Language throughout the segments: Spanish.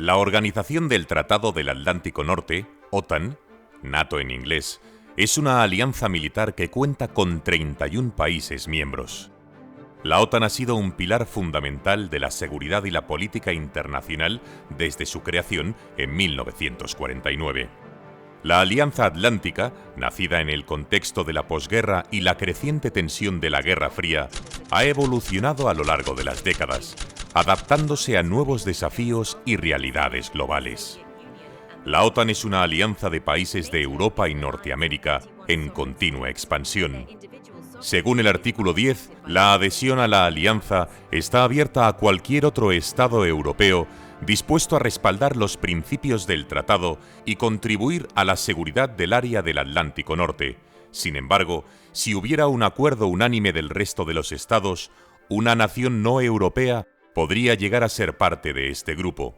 La Organización del Tratado del Atlántico Norte, OTAN, NATO en inglés, es una alianza militar que cuenta con 31 países miembros. La OTAN ha sido un pilar fundamental de la seguridad y la política internacional desde su creación en 1949. La Alianza Atlántica, nacida en el contexto de la posguerra y la creciente tensión de la Guerra Fría, ha evolucionado a lo largo de las décadas, adaptándose a nuevos desafíos y realidades globales. La OTAN es una alianza de países de Europa y Norteamérica en continua expansión. Según el artículo 10, la adhesión a la alianza está abierta a cualquier otro Estado europeo dispuesto a respaldar los principios del tratado y contribuir a la seguridad del área del Atlántico Norte. Sin embargo, si hubiera un acuerdo unánime del resto de los estados, una nación no europea podría llegar a ser parte de este grupo.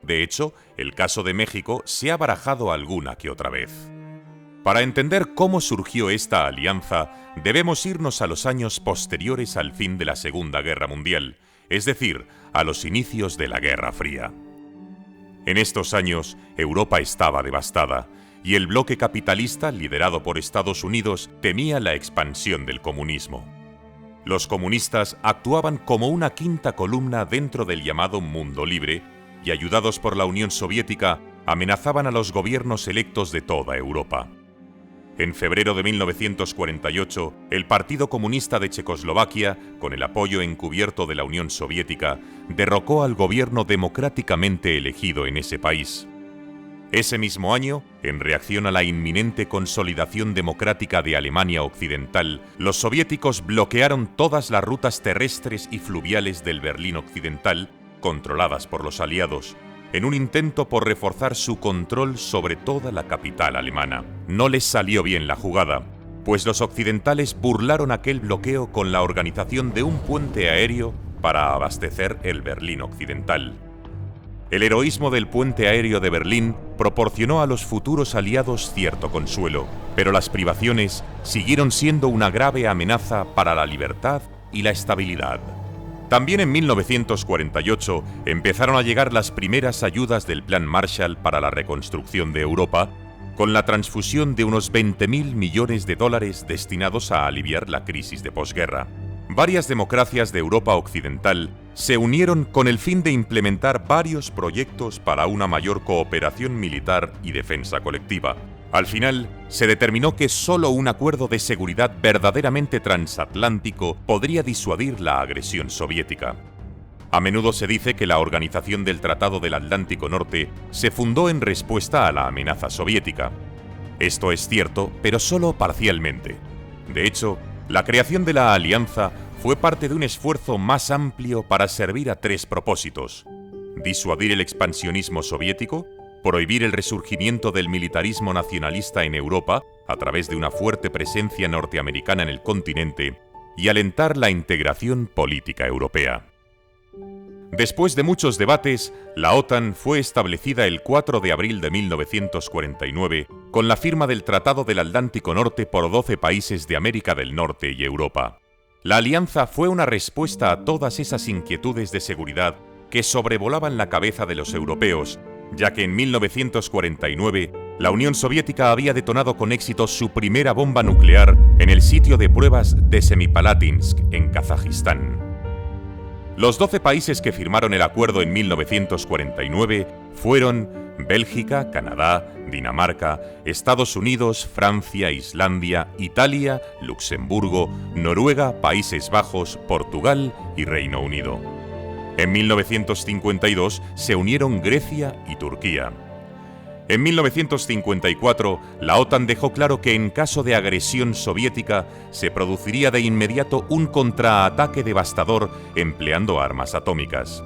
De hecho, el caso de México se ha barajado alguna que otra vez. Para entender cómo surgió esta alianza, debemos irnos a los años posteriores al fin de la Segunda Guerra Mundial, es decir, a los inicios de la Guerra Fría. En estos años, Europa estaba devastada, y el bloque capitalista, liderado por Estados Unidos, temía la expansión del comunismo. Los comunistas actuaban como una quinta columna dentro del llamado mundo libre, y ayudados por la Unión Soviética, amenazaban a los gobiernos electos de toda Europa. En febrero de 1948, el Partido Comunista de Checoslovaquia, con el apoyo encubierto de la Unión Soviética, derrocó al gobierno democráticamente elegido en ese país. Ese mismo año, en reacción a la inminente consolidación democrática de Alemania Occidental, los soviéticos bloquearon todas las rutas terrestres y fluviales del Berlín Occidental, controladas por los aliados, en un intento por reforzar su control sobre toda la capital alemana. No les salió bien la jugada, pues los occidentales burlaron aquel bloqueo con la organización de un puente aéreo para abastecer el Berlín Occidental. El heroísmo del puente aéreo de Berlín proporcionó a los futuros aliados cierto consuelo, pero las privaciones siguieron siendo una grave amenaza para la libertad y la estabilidad. También en 1948 empezaron a llegar las primeras ayudas del Plan Marshall para la reconstrucción de Europa, con la transfusión de unos 20.000 millones de dólares destinados a aliviar la crisis de posguerra. Varias democracias de Europa Occidental se unieron con el fin de implementar varios proyectos para una mayor cooperación militar y defensa colectiva. Al final, se determinó que solo un acuerdo de seguridad verdaderamente transatlántico podría disuadir la agresión soviética. A menudo se dice que la Organización del Tratado del Atlántico Norte se fundó en respuesta a la amenaza soviética. Esto es cierto, pero solo parcialmente. De hecho, la creación de la alianza fue parte de un esfuerzo más amplio para servir a tres propósitos: disuadir el expansionismo soviético, prohibir el resurgimiento del militarismo nacionalista en Europa a través de una fuerte presencia norteamericana en el continente y alentar la integración política europea. Después de muchos debates, la OTAN fue establecida el 4 de abril de 1949 con la firma del Tratado del Atlántico Norte por 12 países de América del Norte y Europa. La alianza fue una respuesta a todas esas inquietudes de seguridad que sobrevolaban la cabeza de los europeos, ya que en 1949 la Unión Soviética había detonado con éxito su primera bomba nuclear en el sitio de pruebas de Semipalatinsk, en Kazajistán. Los 12 países que firmaron el acuerdo en 1949 fueron Bélgica, Canadá, Dinamarca, Estados Unidos, Francia, Islandia, Italia, Luxemburgo, Noruega, Países Bajos, Portugal y Reino Unido. En 1952 se unieron Grecia y Turquía. En 1954, la OTAN dejó claro que en caso de agresión soviética se produciría de inmediato un contraataque devastador empleando armas atómicas.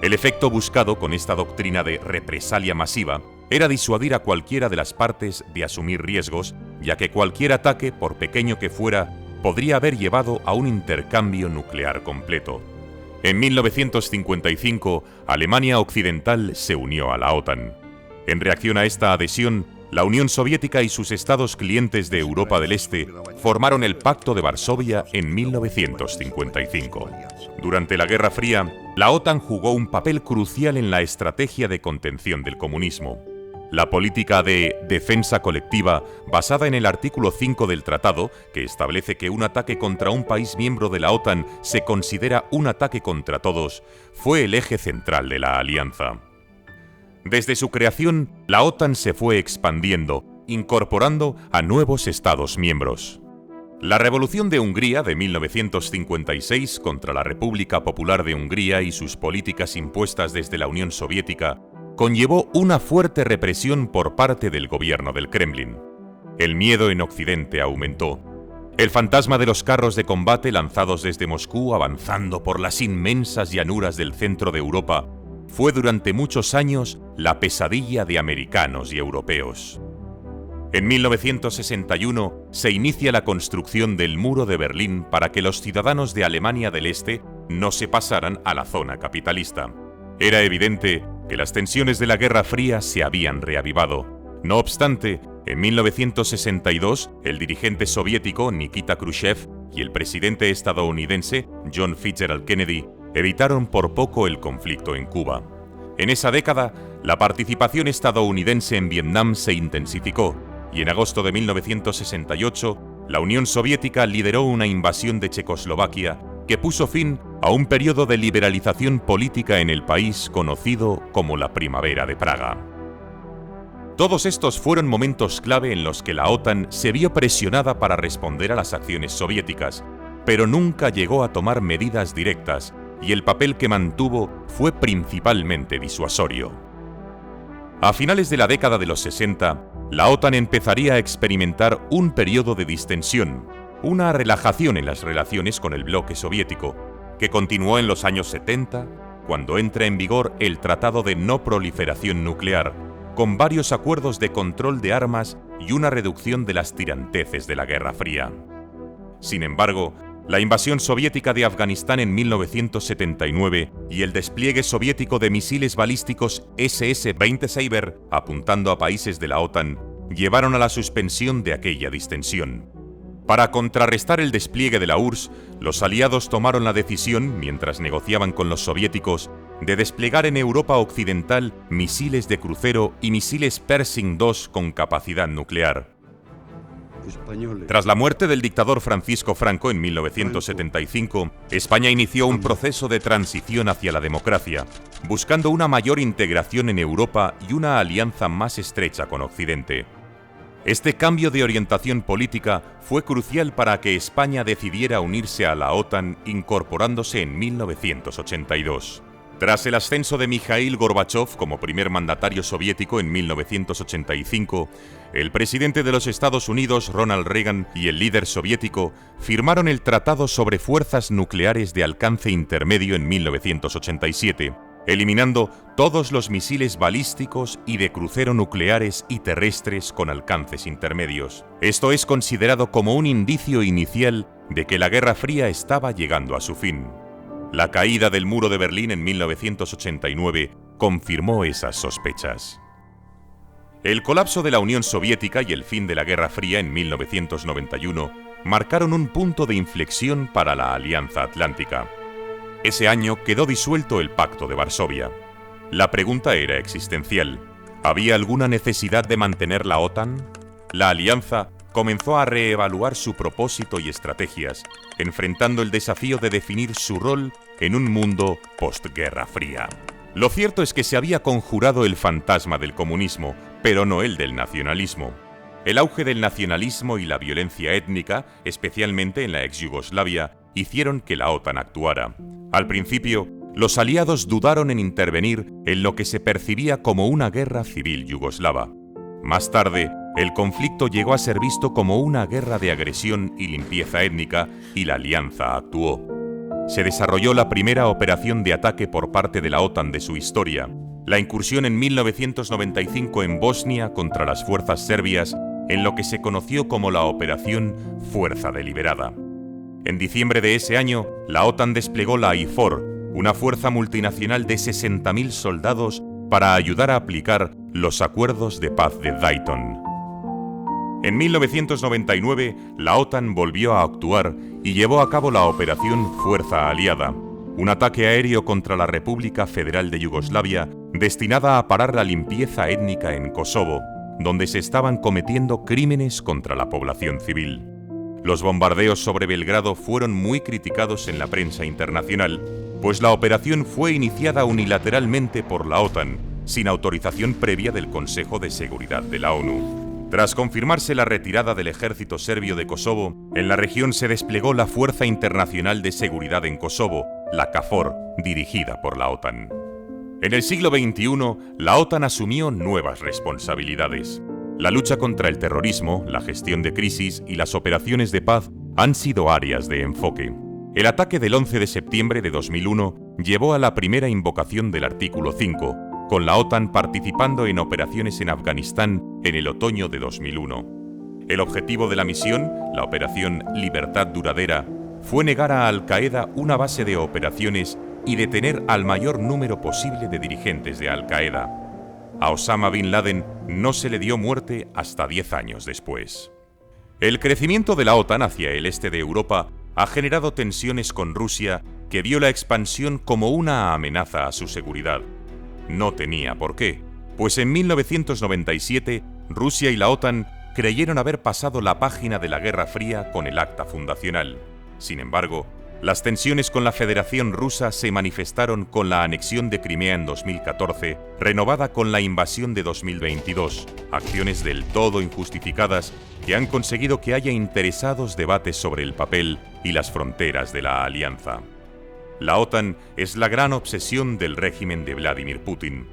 El efecto buscado con esta doctrina de represalia masiva era disuadir a cualquiera de las partes de asumir riesgos, ya que cualquier ataque, por pequeño que fuera, podría haber llevado a un intercambio nuclear completo. En 1955, Alemania Occidental se unió a la OTAN. En reacción a esta adhesión, La Unión Soviética y sus estados clientes de Europa del Este formaron el Pacto de Varsovia en 1955. Durante la Guerra Fría, la OTAN jugó un papel crucial en la estrategia de contención del comunismo. La política de defensa colectiva, basada en el artículo 5 del tratado, que establece que un ataque contra un país miembro de la OTAN se considera un ataque contra todos, fue el eje central de la alianza. Desde su creación, la OTAN se fue expandiendo, incorporando a nuevos Estados miembros. La Revolución de Hungría de 1956 contra la República Popular de Hungría y sus políticas impuestas desde la Unión Soviética conllevó una fuerte represión por parte del gobierno del Kremlin. El miedo en Occidente aumentó. El fantasma de los carros de combate lanzados desde Moscú avanzando por las inmensas llanuras del centro de Europa fue durante muchos años la pesadilla de americanos y europeos. En 1961 se inicia la construcción del Muro de Berlín para que los ciudadanos de Alemania del Este no se pasaran a la zona capitalista. Era evidente que las tensiones de la Guerra Fría se habían reavivado. No obstante, en 1962, el dirigente soviético Nikita Khrushchev y el presidente estadounidense John Fitzgerald Kennedy evitaron por poco el conflicto en Cuba. En esa década, la participación estadounidense en Vietnam se intensificó y en agosto de 1968, la Unión Soviética lideró una invasión de Checoslovaquia que puso fin a un periodo de liberalización política en el país conocido como la Primavera de Praga. Todos estos fueron momentos clave en los que la OTAN se vio presionada para responder a las acciones soviéticas, pero nunca llegó a tomar medidas directas, y el papel que mantuvo fue principalmente disuasorio. A finales de la década de los 60, la OTAN empezaría a experimentar un periodo de distensión, una relajación en las relaciones con el bloque soviético, que continuó en los años 70, cuando entra en vigor el Tratado de No Proliferación Nuclear, con varios acuerdos de control de armas y una reducción de las tiranteces de la Guerra Fría. Sin embargo, la invasión soviética de Afganistán en 1979 y el despliegue soviético de misiles balísticos SS-20 Sabre apuntando a países de la OTAN llevaron a la suspensión de aquella distensión. Para contrarrestar el despliegue de la URSS, los aliados tomaron la decisión, mientras negociaban con los soviéticos, de desplegar en Europa Occidental misiles de crucero y misiles Pershing II con capacidad nuclear. Tras la muerte del dictador Francisco Franco en 1975, España inició un proceso de transición hacia la democracia, buscando una mayor integración en Europa y una alianza más estrecha con Occidente. Este cambio de orientación política fue crucial para que España decidiera unirse a la OTAN incorporándose en 1982. Tras el ascenso de Mikhail Gorbachev como primer mandatario soviético en 1985, el presidente de los Estados Unidos, Ronald Reagan, y el líder soviético firmaron el Tratado sobre Fuerzas Nucleares de Alcance Intermedio en 1987, eliminando todos los misiles balísticos y de crucero nucleares y terrestres con alcances intermedios. Esto es considerado como un indicio inicial de que la Guerra Fría estaba llegando a su fin. La caída del muro de Berlín en 1989 confirmó esas sospechas. El colapso de la Unión Soviética y el fin de la Guerra Fría en 1991 marcaron un punto de inflexión para la Alianza Atlántica. Ese año quedó disuelto el Pacto de Varsovia. La pregunta era existencial. ¿Había alguna necesidad de mantener la OTAN? La alianza comenzó a reevaluar su propósito y estrategias, enfrentando el desafío de definir su rol en un mundo postguerra fría. Lo cierto es que se había conjurado el fantasma del comunismo, pero no el del nacionalismo. El auge del nacionalismo y la violencia étnica, especialmente en la ex Yugoslavia, hicieron que la OTAN actuara. Al principio, los aliados dudaron en intervenir en lo que se percibía como una guerra civil yugoslava. Más tarde, el conflicto llegó a ser visto como una guerra de agresión y limpieza étnica, y la alianza actuó. Se desarrolló la primera operación de ataque por parte de la OTAN de su historia, la incursión en 1995 en Bosnia contra las fuerzas serbias, en lo que se conoció como la Operación Fuerza Deliberada. En diciembre de ese año, la OTAN desplegó la IFOR, una fuerza multinacional de 60.000 soldados para ayudar a aplicar los Acuerdos de Paz de Dayton. En 1999, la OTAN volvió a actuar y llevó a cabo la Operación Fuerza Aliada, un ataque aéreo contra la República Federal de Yugoslavia destinada a parar la limpieza étnica en Kosovo, donde se estaban cometiendo crímenes contra la población civil. Los bombardeos sobre Belgrado fueron muy criticados en la prensa internacional, pues la operación fue iniciada unilateralmente por la OTAN, sin autorización previa del Consejo de Seguridad de la ONU. Tras confirmarse la retirada del ejército serbio de Kosovo, en la región se desplegó la Fuerza Internacional de Seguridad en Kosovo, la KFOR, dirigida por la OTAN. En el siglo XXI, la OTAN asumió nuevas responsabilidades. La lucha contra el terrorismo, la gestión de crisis y las operaciones de paz han sido áreas de enfoque. El ataque del 11 de septiembre de 2001 llevó a la primera invocación del artículo 5, con la OTAN participando en operaciones en Afganistán en el otoño de 2001. El objetivo de la misión, la Operación Libertad Duradera, fue negar a Al-Qaeda una base de operaciones y detener al mayor número posible de dirigentes de Al-Qaeda. A Osama Bin Laden no se le dio muerte hasta 10 años después. El crecimiento de la OTAN hacia el este de Europa ha generado tensiones con Rusia, que vio la expansión como una amenaza a su seguridad. No tenía por qué, pues en 1997 Rusia y la OTAN creyeron haber pasado la página de la Guerra Fría con el acta fundacional. Sin embargo, las tensiones con la Federación Rusa se manifestaron con la anexión de Crimea en 2014, renovada con la invasión de 2022, acciones del todo injustificadas que han conseguido que haya interesados debates sobre el papel y las fronteras de la alianza. La OTAN es la gran obsesión del régimen de Vladimir Putin.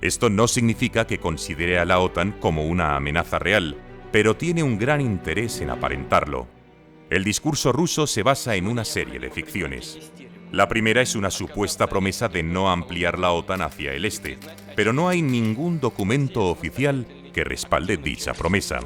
Esto no significa que considere a la OTAN como una amenaza real, pero tiene un gran interés en aparentarlo. El discurso ruso se basa en una serie de ficciones. La primera es una supuesta promesa de no ampliar la OTAN hacia el este, pero no hay ningún documento oficial que respalde dicha promesa.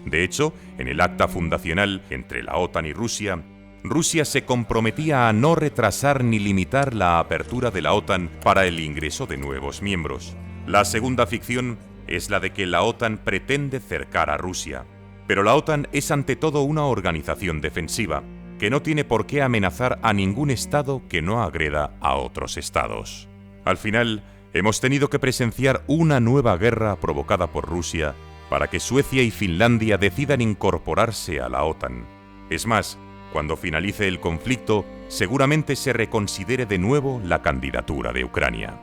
De hecho, en el acta fundacional entre la OTAN y Rusia se comprometía a no retrasar ni limitar la apertura de la OTAN para el ingreso de nuevos miembros. La segunda ficción es la de que la OTAN pretende cercar a Rusia. Pero la OTAN es ante todo una organización defensiva, que no tiene por qué amenazar a ningún Estado que no agreda a otros Estados. Al final, hemos tenido que presenciar una nueva guerra provocada por Rusia para que Suecia y Finlandia decidan incorporarse a la OTAN. Es más, cuando finalice el conflicto, seguramente se reconsidere de nuevo la candidatura de Ucrania.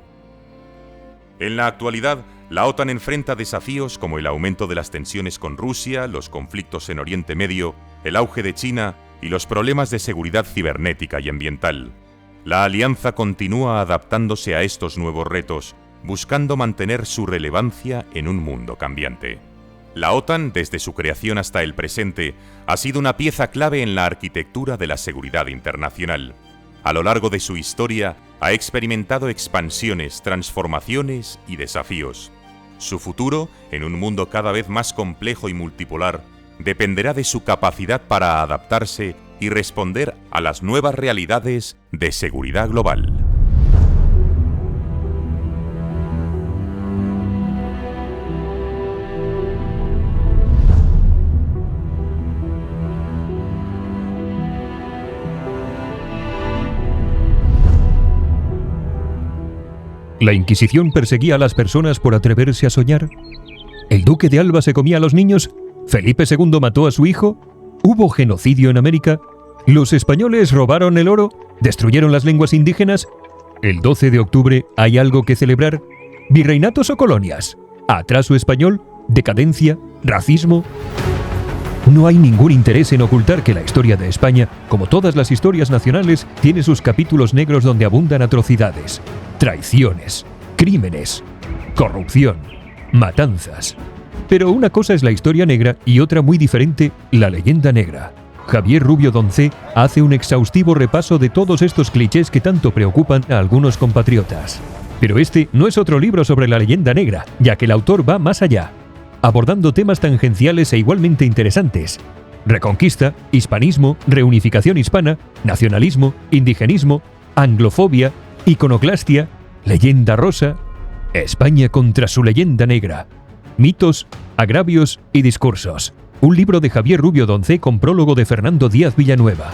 En la actualidad, la OTAN enfrenta desafíos como el aumento de las tensiones con Rusia, los conflictos en Oriente Medio, el auge de China y los problemas de seguridad cibernética y ambiental. La alianza continúa adaptándose a estos nuevos retos, buscando mantener su relevancia en un mundo cambiante. La OTAN, desde su creación hasta el presente, ha sido una pieza clave en la arquitectura de la seguridad internacional. A lo largo de su historia, ha experimentado expansiones, transformaciones y desafíos. Su futuro, en un mundo cada vez más complejo y multipolar, dependerá de su capacidad para adaptarse y responder a las nuevas realidades de seguridad global. ¿La Inquisición perseguía a las personas por atreverse a soñar? ¿El duque de Alba se comía a los niños? ¿Felipe II mató a su hijo? ¿Hubo genocidio en América? ¿Los españoles robaron el oro? ¿Destruyeron las lenguas indígenas? ¿El 12 de octubre hay algo que celebrar? ¿Virreinatos o colonias? ¿Atraso español? ¿Decadencia? ¿Racismo? No hay ningún interés en ocultar que la historia de España, como todas las historias nacionales, tiene sus capítulos negros donde abundan atrocidades, traiciones, crímenes, corrupción, matanzas. Pero una cosa es la historia negra y otra muy diferente, la leyenda negra. Javier Rubio Doncé hace un exhaustivo repaso de todos estos clichés que tanto preocupan a algunos compatriotas. Pero este no es otro libro sobre la leyenda negra, ya que el autor va más allá, abordando temas tangenciales e igualmente interesantes: reconquista, hispanismo, reunificación hispana, nacionalismo, indigenismo, anglofobia, iconoclastia, leyenda rosa, España contra su leyenda negra. Mitos, agravios y discursos. Un libro de Javier Rubio Doncé con prólogo de Fernando Díaz Villanueva.